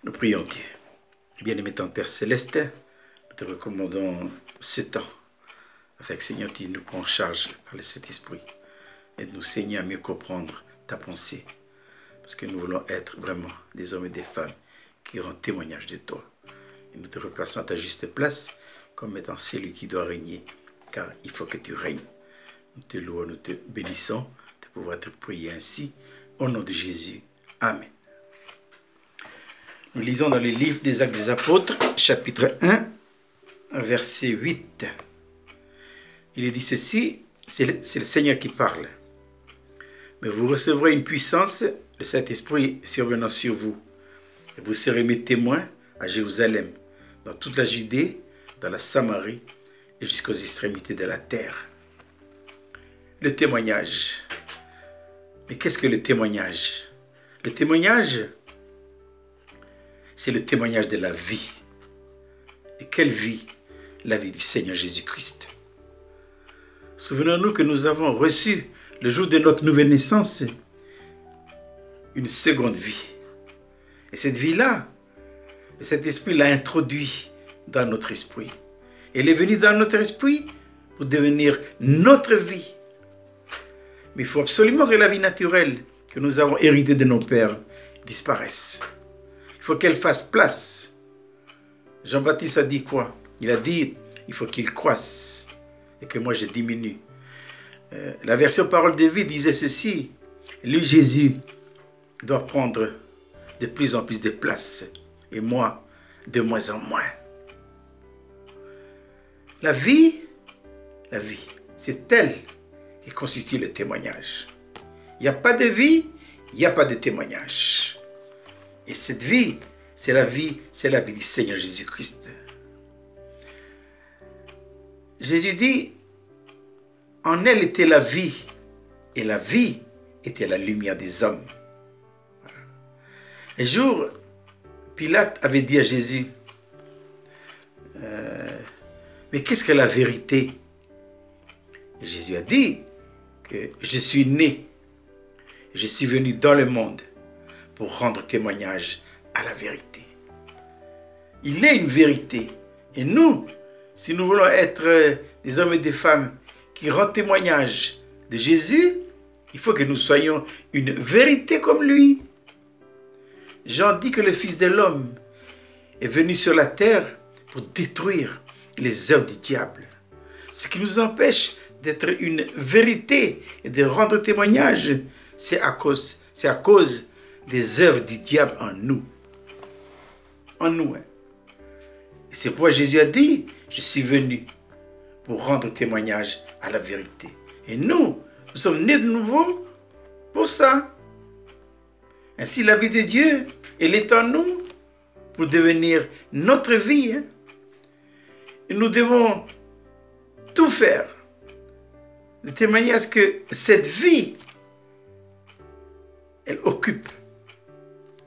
Nous prions Dieu. Bien-aimé Tante Père Céleste, nous te recommandons ce temps, afin que Seigneur, tu nous prends en charge par le Saint-Esprit. Aide-nous, Seigneur, à mieux comprendre ta pensée, parce que nous voulons être vraiment des hommes et des femmes qui rendent témoignage de toi. Et nous te replaçons à ta juste place, comme étant celui qui doit régner, car il faut que tu règnes. Nous te louons, nous te bénissons de pouvoir te prier ainsi, au nom de Jésus. Amen. Nous lisons dans le livre des Actes des Apôtres, chapitre 1, verset 8. Il est dit ceci, c'est le Seigneur qui parle. Mais vous recevrez une puissance, le Saint-Esprit survenant sur vous. Et vous serez mes témoins à Jérusalem, dans toute la Judée, dans la Samarie et jusqu'aux extrémités de la terre. Le témoignage. Mais qu'est-ce que le témoignage? Le témoignage, c'est le témoignage de la vie. Et quelle vie? La vie du Seigneur Jésus-Christ. Souvenons-nous que nous avons reçu, le jour de notre nouvelle naissance, une seconde vie. Et cette vie-là, cet esprit l'a introduit dans notre esprit. Elle est venue dans notre esprit pour devenir notre vie. Mais il faut absolument que la vie naturelle que nous avons héritée de nos pères disparaisse. Il faut qu'elle fasse place. Jean-Baptiste a dit quoi? Il a dit, il faut qu'il croisse et que moi je diminue. La version Parole de vie disait ceci, lui Jésus doit prendre de plus en plus de place et moi de moins en moins. La vie, c'est elle qui constitue le témoignage. Il n'y a pas de vie, il n'y a pas de témoignage. Et cette vie, c'est la vie du Seigneur Jésus-Christ. Jésus dit, en elle était la vie, et la vie était la lumière des hommes. Voilà. Un jour, Pilate avait dit à Jésus, mais qu'est-ce que la vérité? Et Jésus a dit que je suis né, je suis venu dans le monde pour rendre témoignage à la vérité. Il est une vérité. Et nous, si nous voulons être des hommes et des femmes qui rendent témoignage de Jésus, il faut que nous soyons une vérité comme lui. Jean dit que le Fils de l'homme est venu sur la terre pour détruire les œuvres du diable. Ce qui nous empêche d'être une vérité et de rendre témoignage, c'est à cause des œuvres du diable en nous. En nous. C'est pourquoi Jésus a dit, je suis venu pour rendre témoignage à la vérité. Et nous sommes nés de nouveau pour ça. Ainsi, la vie de Dieu, elle est en nous pour devenir notre vie. Et nous devons tout faire de telle manière à ce que cette vie, elle occupe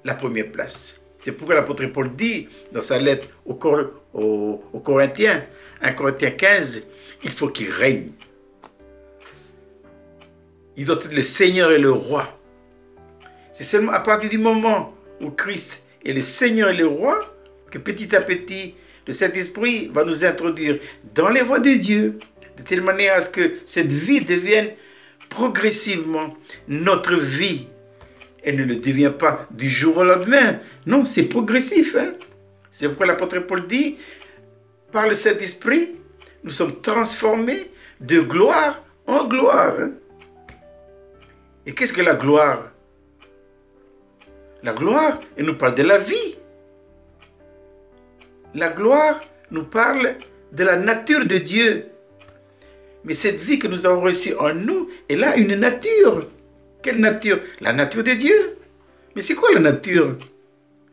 la première place. C'est pourquoi l'apôtre Paul dit dans sa lettre aux Corinthiens, 1 Corinthiens 15, il faut qu'il règne. Il doit être le Seigneur et le Roi. C'est seulement à partir du moment où Christ est le Seigneur et le Roi que petit à petit, le Saint-Esprit va nous introduire dans les voies de Dieu, de telle manière à ce que cette vie devienne progressivement notre vie. Elle ne le devient pas du jour au lendemain. Non, c'est progressif. C'est pourquoi l'apôtre Paul dit, par le Saint-Esprit, nous sommes transformés de gloire en gloire. Et qu'est-ce que la gloire? La gloire, elle nous parle de la vie. La gloire nous parle de la nature de Dieu. Mais cette vie que nous avons reçue en nous, elle a une nature. Quelle nature? La nature de Dieu. Mais c'est quoi la nature?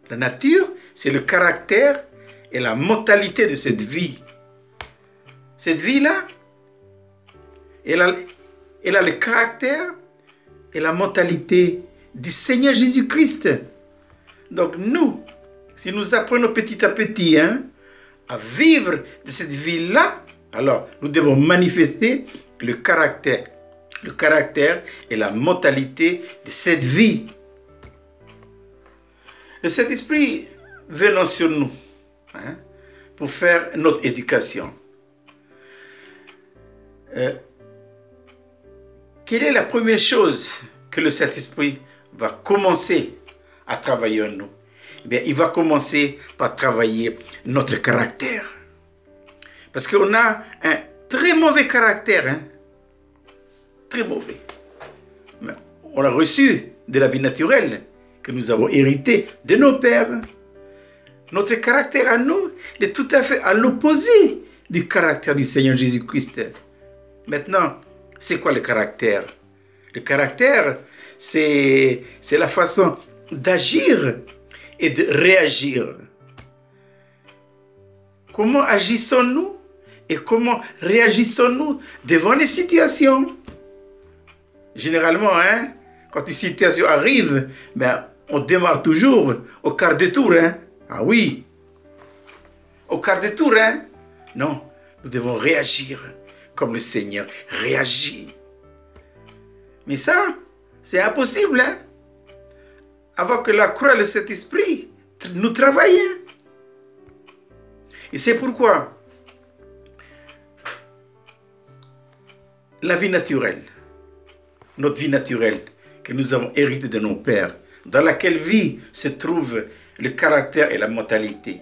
La nature, c'est le caractère et la mentalité de cette vie. Cette vie-là, elle a le caractère et la mentalité du Seigneur Jésus-Christ. Donc nous, si nous apprenons petit à petit à vivre de cette vie-là, alors nous devons manifester le caractère et la mentalité de cette vie. Le Saint-Esprit venons sur nous, hein, pour faire notre éducation. Quelle est la première chose que le Saint-Esprit va commencer à travailler en nous? Eh bien, il va commencer par travailler notre caractère. Parce qu'on a un très mauvais caractère, hein? Très mauvais. Mais on a reçu de la vie naturelle que nous avons hérité de nos pères. Notre caractère à nous est tout à fait à l'opposé du caractère du Seigneur Jésus-Christ. Maintenant, c'est quoi le caractère? Le caractère, c'est la façon d'agir et de réagir. Comment agissons-nous et comment réagissons-nous devant les situations? Généralement, hein, quand une situation arrive, ben, on démarre toujours au quart de tour. Hein? Ah oui, au quart de tour. Hein? Non, nous devons réagir comme le Seigneur réagit. Mais ça, c'est impossible. Hein? Avant que la croix de cet esprit nous travaille. Hein? Et c'est pourquoi la vie naturelle, notre vie naturelle que nous avons héritée de nos pères, dans laquelle vie se trouve le caractère et la mentalité,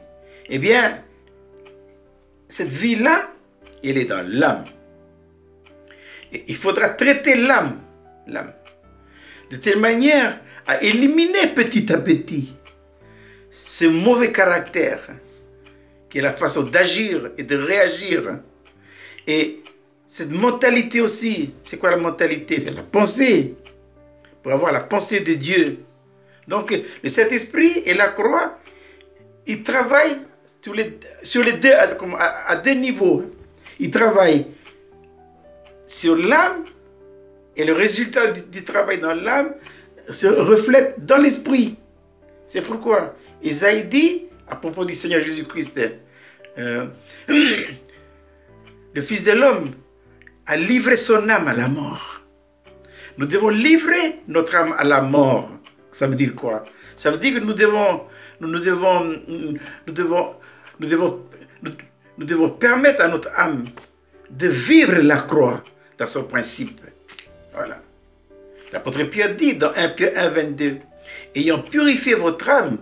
eh bien, cette vie-là, elle est dans l'âme. Et il faudra traiter l'âme, de telle manière à éliminer petit à petit ce mauvais caractère, qui est la façon d'agir et de réagir. Et cette mentalité aussi, c'est quoi la mentalité? C'est la pensée, pour avoir la pensée de Dieu. Donc, le Saint-Esprit et la croix, ils travaillent sur les deux, à deux niveaux. Ils travaillent sur l'âme, et le résultat du travail dans l'âme se reflète dans l'esprit. C'est pourquoi Isaïe dit, à propos du Seigneur Jésus-Christ, le Fils de l'homme a livré son âme à la mort. Nous devons livrer notre âme à la mort. Ça veut dire quoi? Ça veut dire que nous devons permettre à notre âme de vivre la croix dans son principe. Voilà. L'apôtre Pierre dit dans 1 Pierre 1, 22, ayant purifié votre âme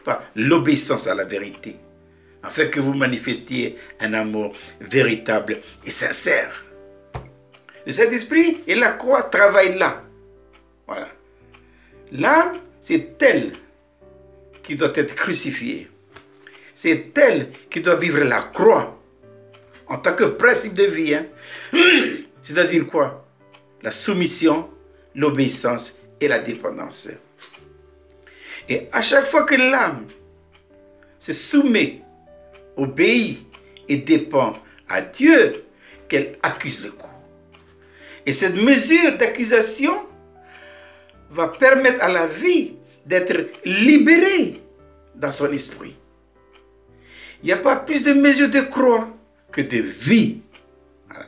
par l'obéissance à la vérité, afin que vous manifestiez un amour véritable et sincère. Le Saint-Esprit et la croix travaillent là. Voilà. L'âme, c'est elle qui doit être crucifiée. C'est elle qui doit vivre la croix en tant que principe de vie. Hein. C'est-à-dire quoi? La soumission, l'obéissance et la dépendance. Et à chaque fois que l'âme se soumet, obéit et dépend à Dieu, qu'elle accuse le coup. Et cette mesure d'accusation va permettre à la vie d'être libérée dans son esprit. Il n'y a pas plus de mesure de croix que de vie. Voilà.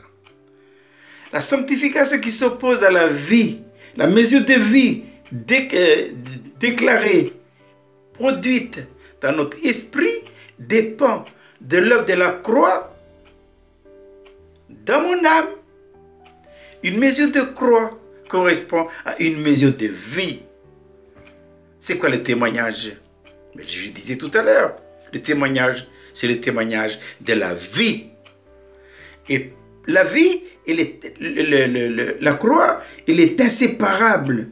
La sanctification qui s'oppose à la vie, la mesure de vie déclarée, produite dans notre esprit, dépend de l'œuvre de la croix dans mon âme. Une mesure de croix correspond à une mesure de vie. C'est quoi le témoignage? Je disais tout à l'heure, le témoignage, c'est le témoignage de la vie. Et la vie, la croix, elle est inséparable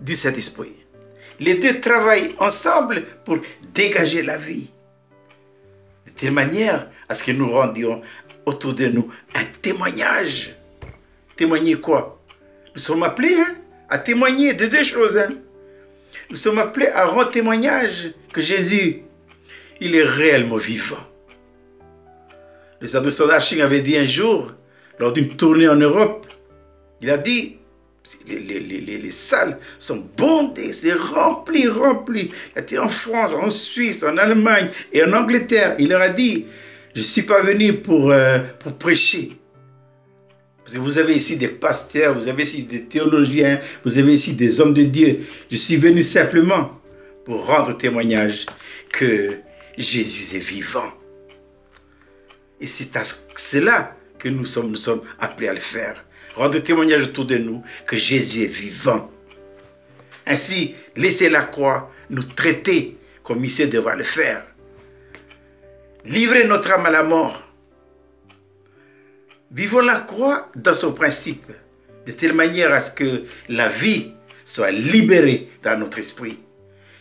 du Saint-Esprit. Les deux travaillent ensemble pour dégager la vie. De telle manière à ce que nous rendions autour de nous un témoignage. Témoigner quoi? Nous sommes appelés à témoigner de deux choses. Nous sommes appelés à rendre témoignage que Jésus, il est réellement vivant. Le Sadducéen d'Aching avait dit un jour, lors d'une tournée en Europe, il a dit, les salles sont bondées, c'est rempli. Il a été en France, en Suisse, en Allemagne et en Angleterre. Il leur a dit, je ne suis pas venu pour prêcher. Parce que vous avez ici des pasteurs, vous avez ici des théologiens, vous avez ici des hommes de Dieu. Je suis venu simplement pour rendre témoignage que Jésus est vivant. Et c'est à cela que nous sommes appelés à le faire. Rendre témoignage autour de nous que Jésus est vivant. Ainsi, laissez la croix nous traiter comme il sait devoir le faire. Livrez notre âme à la mort. Vivons la croix dans son principe, de telle manière à ce que la vie soit libérée dans notre esprit.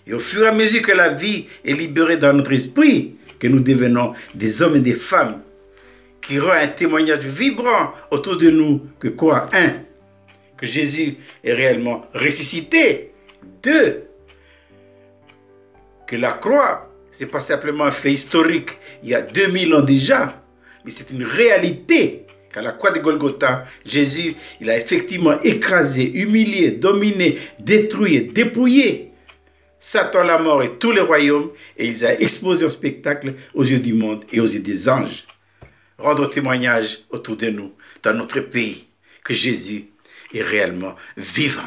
Et au fur et à mesure que la vie est libérée dans notre esprit, que nous devenons des hommes et des femmes qui auront un témoignage vibrant autour de nous, que quoi? 1. Que Jésus est réellement ressuscité. 2. Que la croix, ce n'est pas simplement un fait historique, il y a 2000 ans déjà, mais c'est une réalité. Qu'à la croix de Golgotha, Jésus, il a effectivement écrasé, humilié, dominé, détruit, dépouillé Satan, la mort et tous les royaumes, et il les a exposés en spectacle aux yeux du monde et aux yeux des anges. Rendre témoignage autour de nous, dans notre pays, que Jésus est réellement vivant.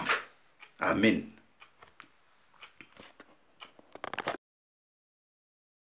Amen.